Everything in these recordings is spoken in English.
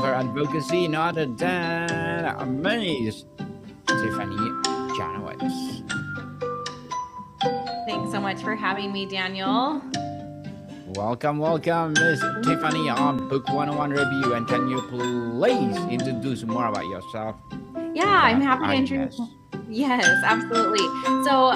her advocacy, not other than Miss Tiffanie Janowitz. Thanks so much for having me, Daniel. Welcome, Miss Tiffanie on Book 101 Review. And can you please introduce more about yourself Yeah, I'm that happy to I introduce. missed? Yes, absolutely. So,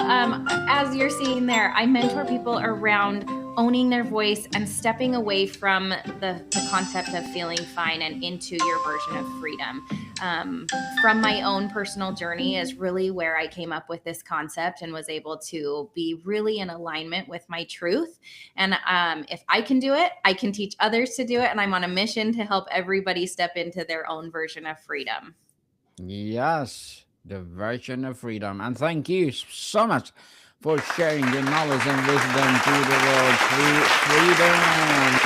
as you're seeing there, I mentor people around owning their voice and stepping away from the concept of feeling fine and into your version of freedom. Um, from my own personal journey is really where I came up with this concept and was able to be really in alignment with my truth. And if I can do it, I can teach others to do it. And I'm on a mission to help everybody step into their own version of freedom. Yes, the version of freedom. And thank you so much for sharing your knowledge and wisdom to the world through freedom,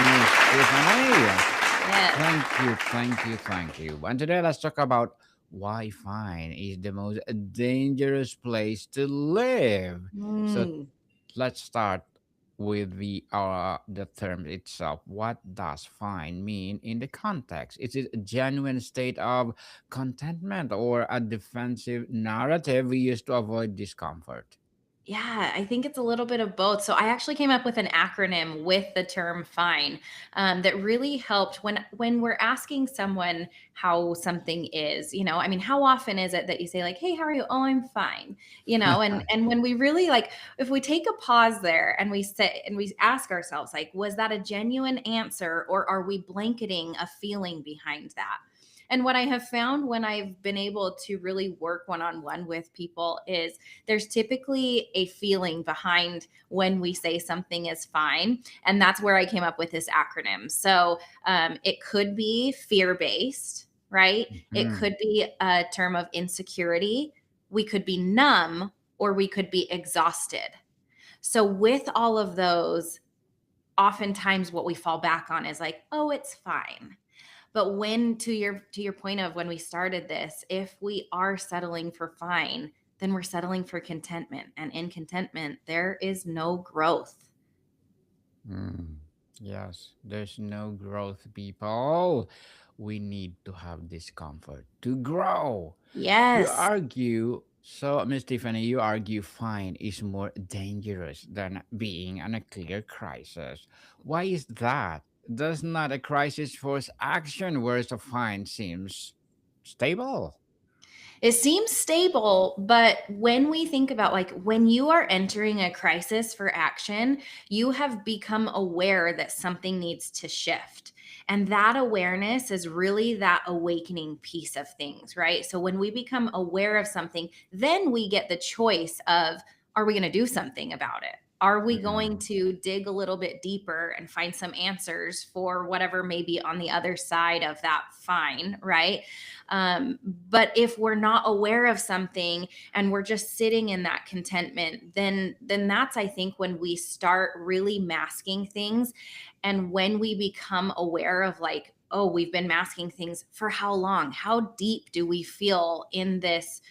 Miss Tiffany. Yes. Thank you. And today let's talk about why fine is the most dangerous place to live. So Mm. let's start with the term itself. What does fine mean in the context? Is it a genuine state of contentment or a defensive narrative we use to avoid discomfort? Yeah, I think it's a little bit of both. So I actually came up with an acronym with the term "fine" that really helped when we're asking someone how something is. I mean, how often is it that you say like, "Hey, how are you?" "Oh, I'm fine." And when we really like, if we take a pause there and we say and we ask ourselves like, was that a genuine answer or are we blanketing a feeling behind that? And what I have found when I've been able to really work one on one with people is there's typically a feeling behind when we say something is fine. And that's where I came up with this acronym. So it could be fear based, right? It Mhm. could be a term of insecurity. We could be numb or we could be exhausted. So, with all of those, oftentimes what we fall back on is like, oh, it's fine. But when to your point of when we started this, if we are settling for fine, then we're settling for contentment. And in contentment, there is no growth. Mm, yes, there's no growth, people. We need to have discomfort to grow. You Yes. argue, so Miss Tiffany, you argue fine is more dangerous than being in a clear crisis. Why is that? Does not a crisis force action, whereas a fine seems stable? It seems stable, but when we think about like when you are entering a crisis for action, you have become aware that something needs to shift. And that awareness is really that awakening piece of things, right? So when we become aware of something, then we get the choice of are we going to do something about it? Are we going Mm, to dig a little bit deeper and find some answers for whatever may be on the other side of that fine, right? But if we're not aware of something and we're just sitting in that contentment, then that's I think when we start really masking things, and when we become aware of like, oh, we've been masking things for how long? How deep do we feel in this?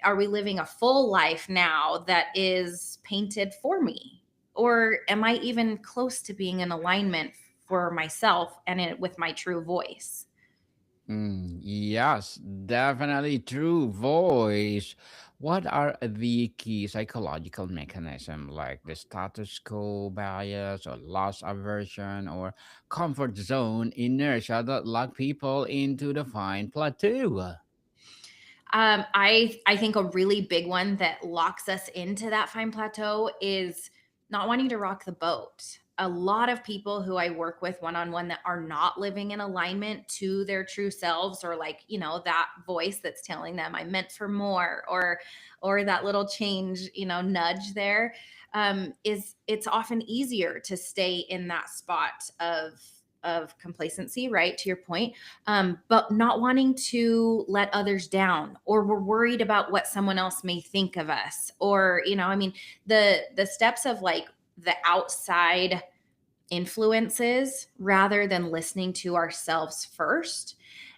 Are we living a full life now that is painted for me? Or am I even close to being in alignment for myself and with my true voice? yes, definitely true voice. What are the key psychological mechanism like the status quo bias or loss aversion or comfort zone inertia that lock people into the fine plateau? I think a really big one that locks us into that fine plateau is not wanting to rock the boat. A lot of people who I work with one on one that are not living in alignment to their true selves, or like, that voice that's telling them I'm meant for more, or that little change, nudge there, is it's often easier to stay in that spot of complacency, right? To your point, but not wanting to let others down, or we're worried about what someone else may think of us, or I mean, the steps of like the outside influences rather than listening to ourselves first.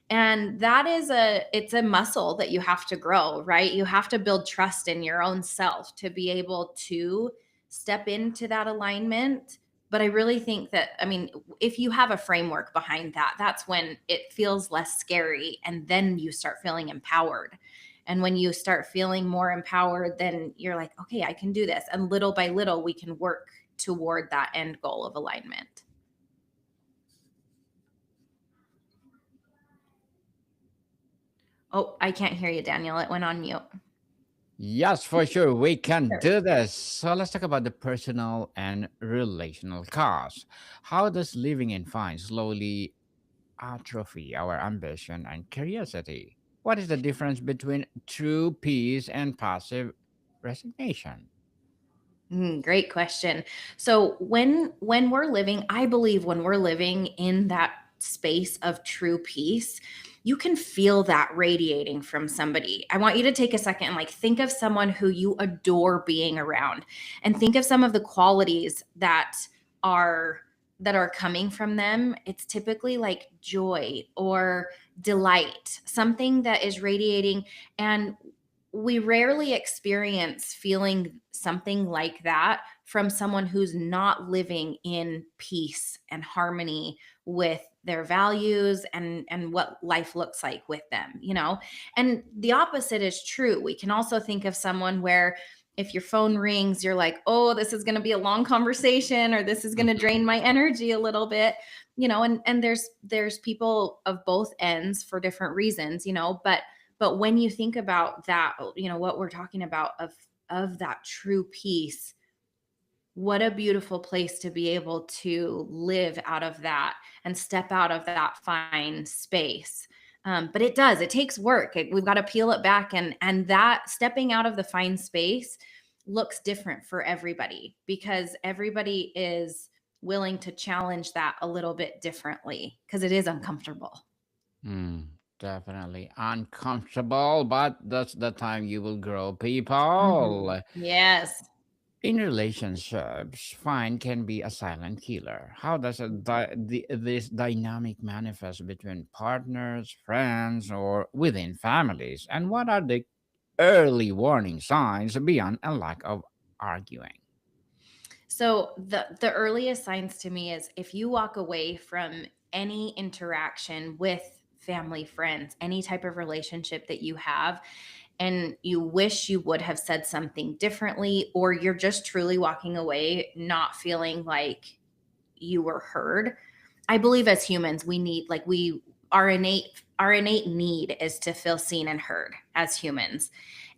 And that is it's a muscle that you have to grow, right? You have to build trust in your own self to be able to step into that alignment, But I really think that, I mean, if you have a framework behind that, that's when it feels less scary. And then you start feeling empowered. And when you start feeling more empowered, then you're like, okay, I can do this. And little by little, we can work toward that end goal of alignment. Oh, I can't hear you, Daniel. It went on mute. Yes, for sure. We can There. do this. So let's talk about the personal and relational costs. How does living in fine slowly atrophy our ambition and curiosity? What is the difference between true peace and passive resignation? Great question. So when we're living, I believe when we're living in that space of true peace, you can feel that radiating from somebody. I want you to take a second and like think of someone who you adore being around, and think of some of the qualities are that are coming from them. It's typically like joy or delight, something that is radiating. And we rarely experience feeling something like that from someone who's not living in peace and harmony with their values and what life looks like with them, you know. And the opposite is true. We can also think of someone where if your phone rings, you're like, oh, this is going to be a long conversation, or this is going to drain my energy a little bit, you know. And there's people of both ends for different reasons, you know. But when you think about that, you know, what we're talking about of that true peace, what a beautiful place to be able to live out of that and step out of that fine space. But it takes work. We've got to peel it back, and that stepping out of the fine space looks different for everybody because everybody is willing to challenge that a little bit differently because it is uncomfortable. Mm, definitely uncomfortable, but that's the time you will grow, people. Yes. In relationships, fine can be a silent killer. How does this dynamic manifest between partners, friends, or within families? And what are the early warning signs beyond a lack of arguing? So the earliest signs to me is if you walk away from any interaction with family, friends, any type of relationship that you have, and you wish you would have said something differently, or you're just truly walking away not feeling like you were heard. I believe as humans, we need like we our innate need is to feel seen and heard as humans.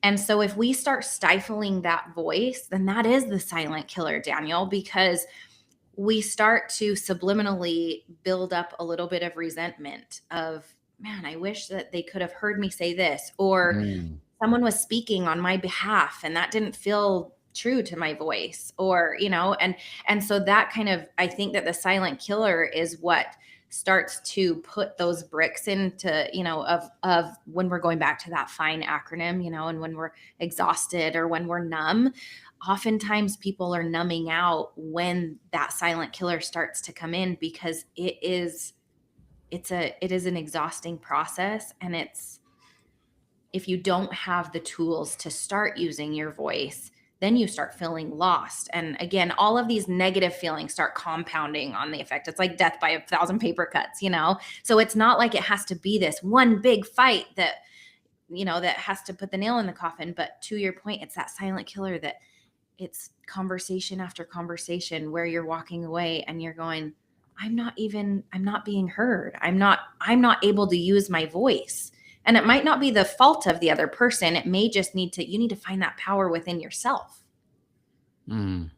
And so if we start stifling that voice, then that is the silent killer, Daniel, because we start to subliminally build up a little bit of resentment of, man, I wish that they could have heard me say this, or Mm, someone was speaking on my behalf and that didn't feel true to my voice, or you know. And so that kind of, I think that the silent killer is what starts to put those bricks into, you know, of when we're going back to that fine acronym, you know, and when we're exhausted or when we're numb. Oftentimes people are numbing out when that silent killer starts to come in because it is an exhausting process. And it's, if you don't have the tools to start using your voice, then you start feeling lost. And again, all of these negative feelings start compounding on the effect. It's like death by a thousand paper cuts, you know? So it's not like it has to be this one big fight that, you know, that has to put the nail in the coffin. But to your point, it's that silent killer that it's conversation after conversation where you're walking away and you're going, I'm not being heard. I'm not able to use my voice. And it might not be the fault of the other person. It may just you need to find that power within yourself. mm.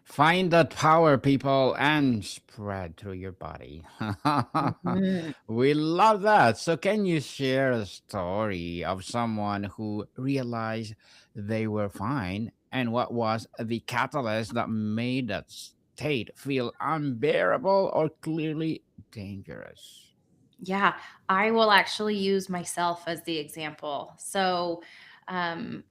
Find that power, people, and spread through your body. Mhm. We love that. So, can you share a story of someone who realized they were fine, and what was the catalyst that made that state feel unbearable or clearly dangerous? Yeah, I will actually use myself as the example. So, um,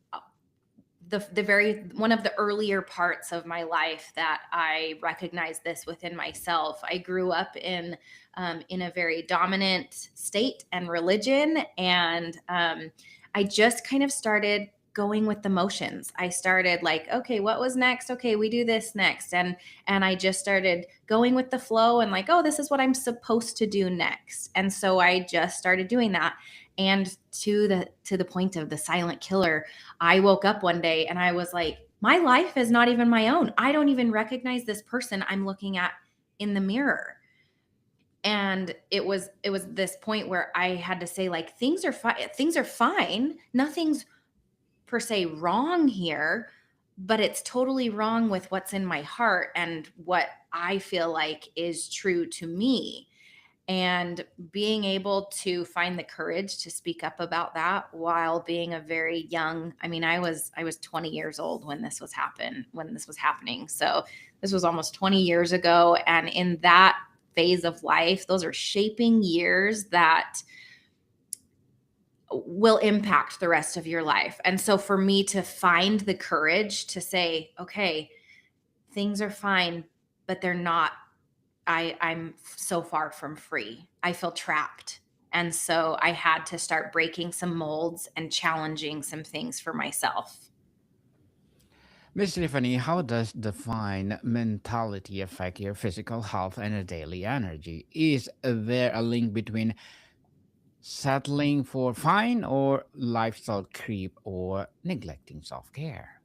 the very one of the earlier parts of my life that I recognized this within myself. I grew up in a very dominant state and religion, and I just kind of started going with the motions. I started like, okay, what was next? Okay, we do this next. And I just started going with the flow and like, oh, this is what I'm supposed to do next. And so I just started doing that. And to the point of the silent killer, I woke up one day and I was like, my life is not even my own. I don't even recognize this person I'm looking at in the mirror. And it was this point where I had to say like, things are fine, things are fine, nothing's per se wrong here, but it's totally wrong with what's in my heart and what I feel like is true to me. And being able to find the courage to speak up about that while being a very young, I mean, I was 20 years old when this was happening. So this was almost 20 years ago, and in that phase of life, those are shaping years that will impact the rest of your life. And so for me to find the courage to say, okay, things are fine, but they're not, I'm so far from free. I feel trapped. And so I had to start breaking some molds and challenging some things for myself. Miss Tiffany, how does the fine mentality affect your physical health and daily energy? Is there a link between settling for fine or lifestyle creep or neglecting self care?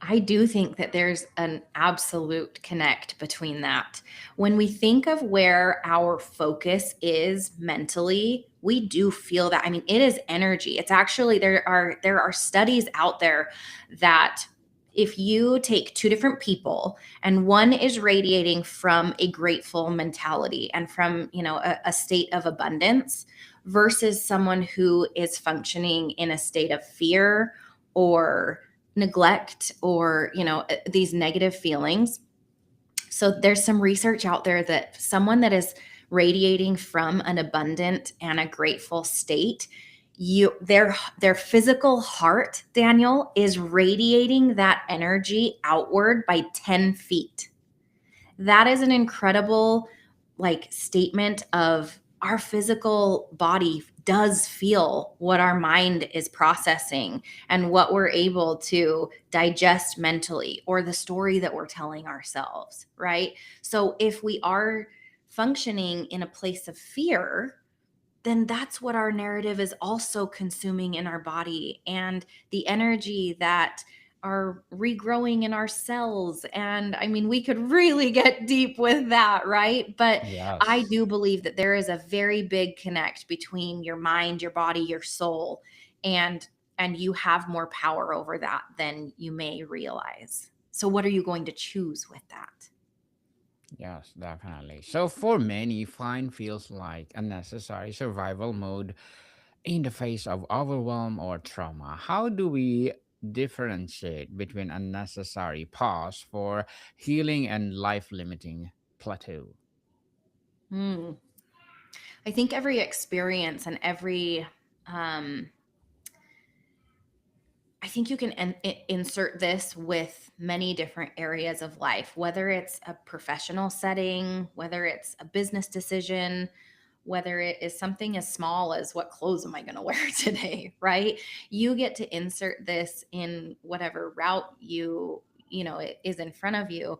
I do think that there's an absolute connect between that. When we think of where our focus is mentally, we do feel that. I mean, it is energy. It's actually there are studies out there that if you take two different people and one is radiating from a grateful mentality and from, a state of abundance versus someone who is functioning in a state of fear or neglect or these negative feelings. So there's some research out there that someone that is radiating from an abundant and a grateful state, their physical heart, Daniel, is radiating that energy outward by 10 feet. That is an incredible like statement of our physical body does feel what our mind is processing and what we're able to digest mentally or the story that we're telling ourselves, right? So if we are functioning in a place of fear, then that's what our narrative is also consuming in our body, and the energy that are regrowing in our cells. And I mean, we could really get deep with that, right? But I Yes. do believe that there is a very big connect between your mind, your body, your soul, and you have more power over that than you may realize. So what are you going to choose with that? Yes, definitely. So for many, fine feels like a necessary survival mode in the face of overwhelm or trauma. How do we differentiate between a necessary pause for healing and life limiting plateau? Hmm. I think every experience and um, I think you can insert this with many different areas of life, whether it's a professional setting, whether it's a business decision, whether it is something as small as what clothes am I going to wear today, right? You get to insert this in whatever route it is in front of you,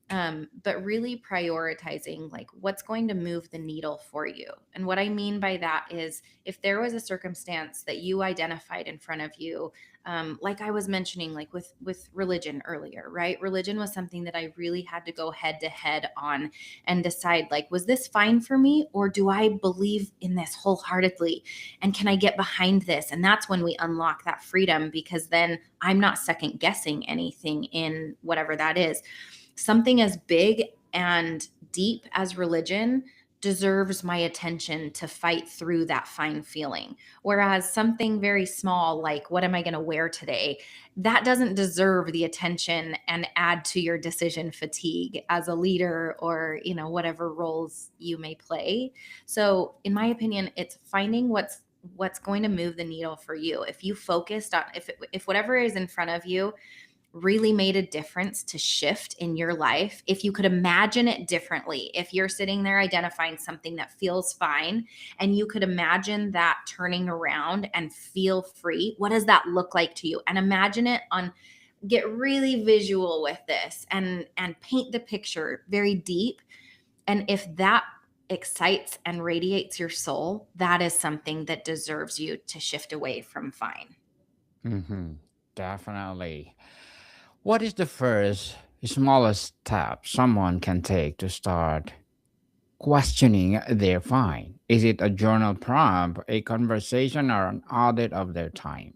but really prioritizing like what's going to move the needle for you. And what I mean by that is if there was a circumstance that you identified in front of you, like I was mentioning, like with religion earlier, right? Religion was something that I really had to go head to head on and decide like, was this fine for me, or do I believe in this wholeheartedly, and can I get behind this? And that's when we unlock that freedom, because then I'm not second guessing anything in whatever that is. Something as big and deep as religion deserves my attention to fight through that fine feeling. Whereas something very small, like what am I going to wear today, that doesn't deserve the attention and add to your decision fatigue as a leader or, whatever roles you may play. So, in my opinion, it's finding what's going to move the needle for you. If you focused on if whatever is in front of you really made a difference to shift in your life, if you could imagine it differently, if you're sitting there identifying something that feels fine and you could imagine that turning around and feel free, what does that look like to you? And imagine it on, get really visual with this and paint the picture very deep. And if that excites and radiates your soul, that is something that deserves you to shift away from fine. Mm-hmm. Definitely. What is the first smallest step someone can take to start questioning their fine? Is it a journal prompt, a conversation, or an audit of their time?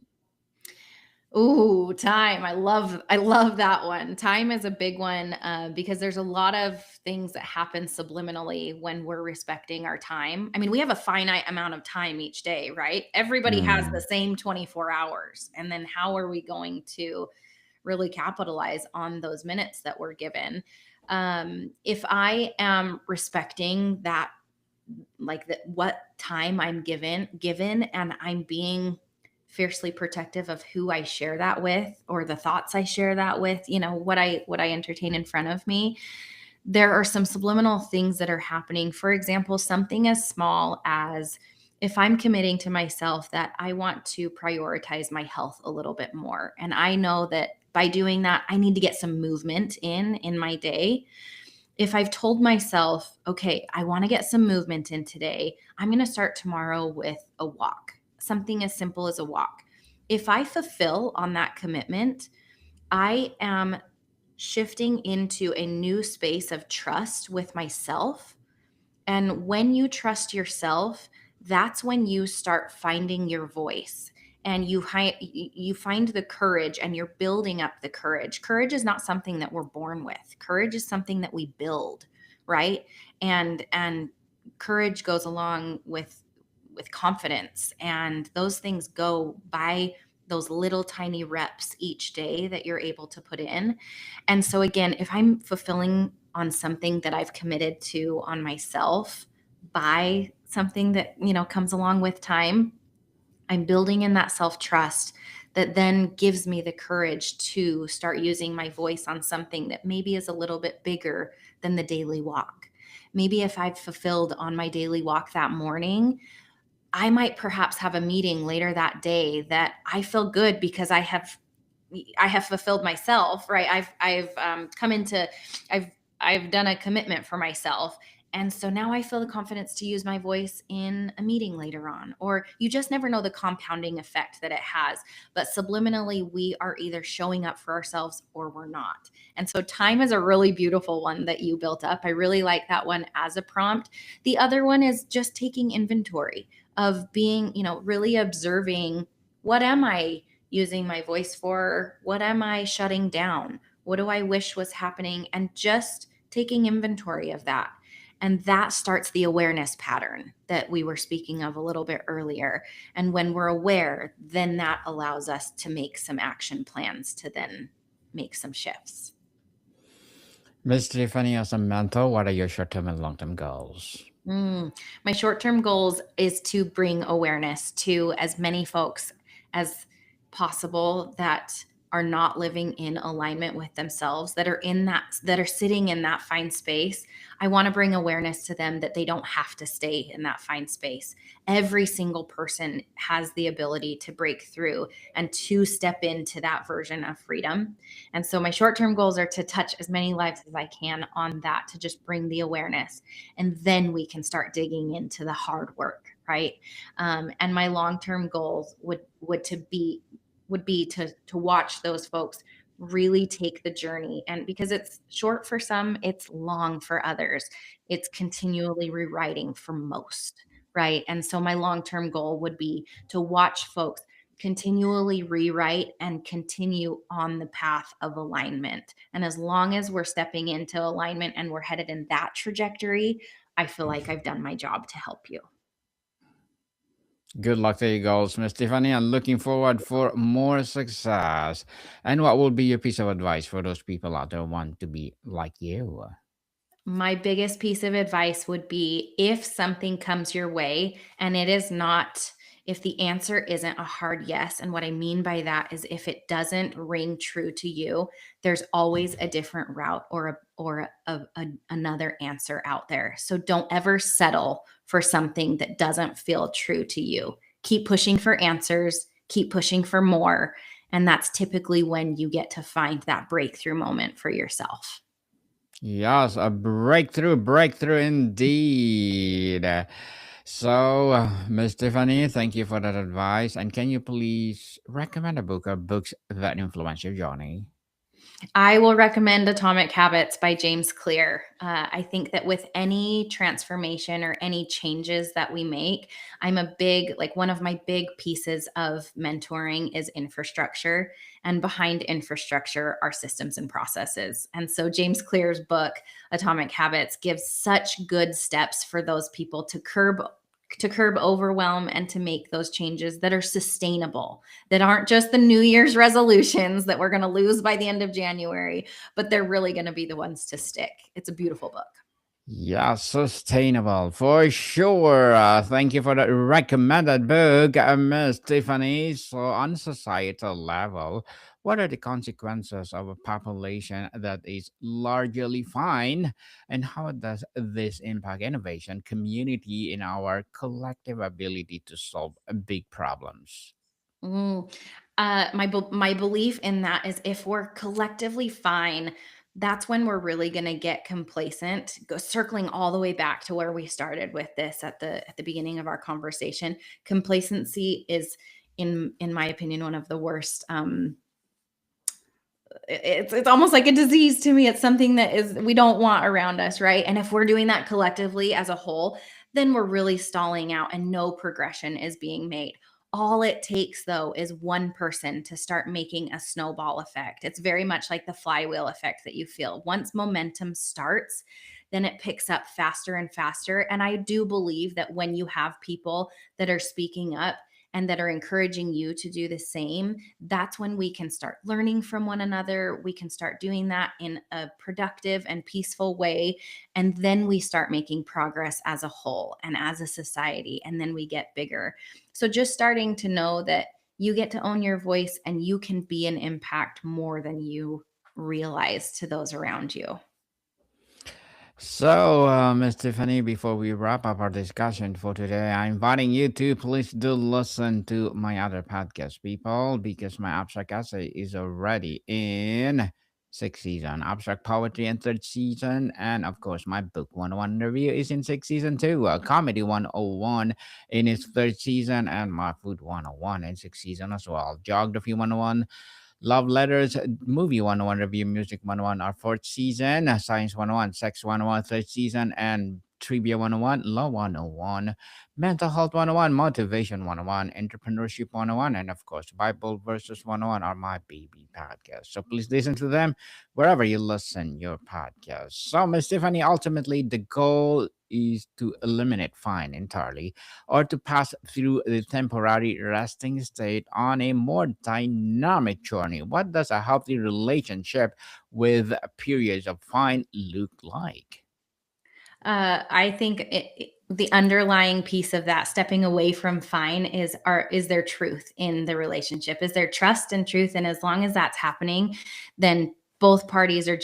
Ooh, time. I love that one. Time is a big one, because there's a lot of things that happen subliminally when we're respecting our time. I mean, we have a finite amount of time each day, right? Everybody has the Mm, same 24 hours. And then how are we going to really capitalize on those minutes that we're given? If I am respecting that, like that, what time I'm given, and I'm being fiercely protective of who I share that with, or the thoughts I share that with, what I entertain in front of me, there are some subliminal things that are happening. For example, something as small as, if I'm committing to myself that I want to prioritize my health a little bit more, and I know that by doing that, I need to get some movement in my day. If I've told myself, okay, I want to get some movement in today, I'm going to start tomorrow with a walk, something as simple as a walk. If I fulfill on that commitment, I am shifting into a new space of trust with myself. And when you trust yourself, that's when you start finding your voice, and you find the courage, and you're building up the courage. Courage is not something that we're born with. Courage is something that we build, right? And courage goes along with confidence, and those things go by those little tiny reps each day that you're able to put in. And so, again, if I'm fulfilling on something that I've committed to on myself by something that, comes along with time, I'm building in that self trust that then gives me the courage to start using my voice on something that maybe is a little bit bigger than the daily walk. Maybe if I've fulfilled on my daily walk that morning, I might perhaps have a meeting later that day that I feel good because I have fulfilled myself, right? I've I've done a commitment for myself. And so now I feel the confidence to use my voice in a meeting later on. Or you just never know the compounding effect that it has. But subliminally, we are either showing up for ourselves or we're not. And so time is a really beautiful one that you built up. I really like that one as a prompt. The other one is just taking inventory of being, really observing, what am I using my voice for? What am I shutting down? What do I wish was happening? And just taking inventory of that. And that starts the awareness pattern that we were speaking of a little bit earlier. And when we're aware, then that allows us to make some action plans to then make some shifts. Miss Tiffany, as a mentor, what are your short term and long term goals? Mm. My short term goals is to bring awareness to as many folks as possible that are not living in alignment with themselves, that are sitting in that fine space. I want to bring awareness to them that they don't have to stay in that fine space. Every single person has the ability to break through and to step into that version of freedom. And so my short term goals are to touch as many lives as I can on that, to just bring the awareness, and then we can start digging into the hard work, right? And my long term goals would be to watch those folks really take the journey, and because it's short for some, it's long for others. It's continually rewriting for most, right? And so my long term goal would be to watch folks continually rewrite and continue on the path of alignment. And as long as we're stepping into alignment and we're headed in that trajectory, I feel like I've done my job to help you. Good luck to your goals, Miss Tiffany. I'm looking forward for more success. And what will be your piece of advice for those people out there who want to be like you? My biggest piece of advice would be, if something comes your way and it is not if the answer isn't a hard yes. And what I mean by that is if it doesn't ring true to you, there's always a different route or another answer out there. So don't ever settle for something that doesn't feel true to you. Keep pushing for answers, keep pushing for more. And that's typically when you get to find that breakthrough moment for yourself. Yes, a breakthrough indeed. Miss Tiffany, thank you for that advice. And can you please recommend a book or books that influence your journey? I will recommend Atomic Habits by James Clear. I think that with any transformation or any changes that we make, one of my big pieces of mentoring is infrastructure. And behind infrastructure are systems and processes. And so James Clear's book, Atomic Habits, gives such good steps for those people to curb overwhelm and to make those changes that are sustainable, that aren't just the New Year's resolutions that we're going to lose by the end of January, but they're really going to be the ones to stick. It's a beautiful book. Yeah, sustainable for sure. Thank you for that recommended book, Miss Tiffany. So, on societal level, what are the consequences of a population that is largely fine, and how does this impact innovation, community, in our collective ability to solve big problems? Mm. My belief in that is if we're collectively fine, that's when we're really going to get complacent. Go circling all the way back to where we started with this at the beginning of our conversation. Complacency is, in my opinion, one of the worst. It's almost like a disease to me. It's something that is we don't want around us, right? And if we're doing that collectively as a whole, then we're really stalling out and no progression is being made. All it takes though is one person to start making a snowball effect. It's very much like the flywheel effect that you feel. Once momentum starts, then it picks up faster and faster. And I do believe that when you have people that are speaking up and that are encouraging you to do the same, that's when we can start learning from one another. We can start doing that in a productive and peaceful way. And then we start making progress as a whole and as a society. And then we get bigger. So just starting to know that you get to own your voice and you can be an impact more than you realize to those around you. Miss Tiffany, before we wrap up our discussion for today, I'm inviting you to please do listen to my other podcast, people, because my abstract essay is already in sixth season, abstract poetry in third season, and of course, my book 101 review is in sixth season too. Comedy 101 in its third season, and my food 101 in sixth season as well. Geography 101. Love Letters, Movie 101 Review, Music 101, our fourth season, Science 101, Sex 101, third season, and Trivia 101, Law 101, Mental Health 101, Motivation 101, Entrepreneurship 101, and of course, Bible Verses 101 are my baby podcasts. So please listen to them wherever you listen your podcast. So, Miss Tiffany, ultimately, the goal is to eliminate fine entirely or to pass through the temporary resting state on a more dynamic journey. What does a healthy relationship with periods of fine look like? I think the underlying piece of that stepping away from fine is there truth in the relationship? Is there trust and truth? And as long as that's happening, then both parties are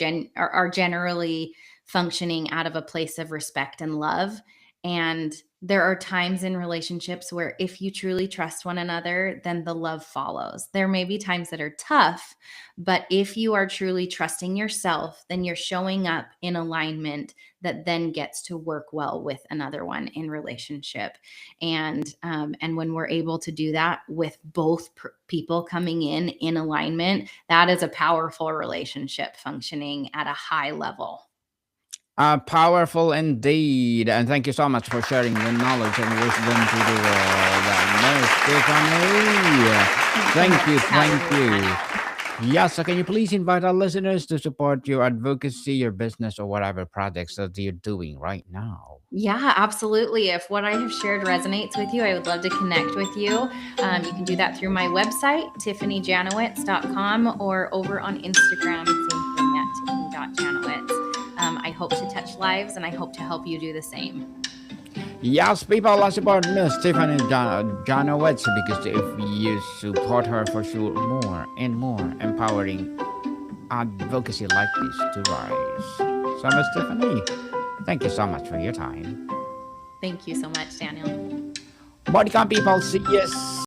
generally functioning out of a place of respect and love. And there are times in relationships where if you truly trust one another, then the love follows. There may be times that are tough, but if you are truly trusting yourself, then you're showing up in alignment that then gets to work well with another one in relationship. And when we're able to do that with both people coming in alignment, that is a powerful relationship functioning at a high level. Powerful indeed. And thank you so much for sharing your knowledge and wisdom to the world. Miss Tiffany. Thanks so Thank much you, for having thank me, you. Hannah. Yes, so can you please invite our listeners to support your advocacy, your business, or whatever projects that you're doing right now? Yeah, absolutely. If what I have shared resonates with you, I would love to connect with you. You can do that through my website, tiffanyjanowitz.com, or over on Instagram, same thing at tiffany.janowitz. I hope to touch lives and I hope to help you do the same. Yes, people are support Miss Tiffanie Janowitz because if you support her for sure, more and more empowering advocacy like this to rise. So, Miss Tiffany, thank you so much for your time. Thank you so much, Daniel. Welcome, people. See you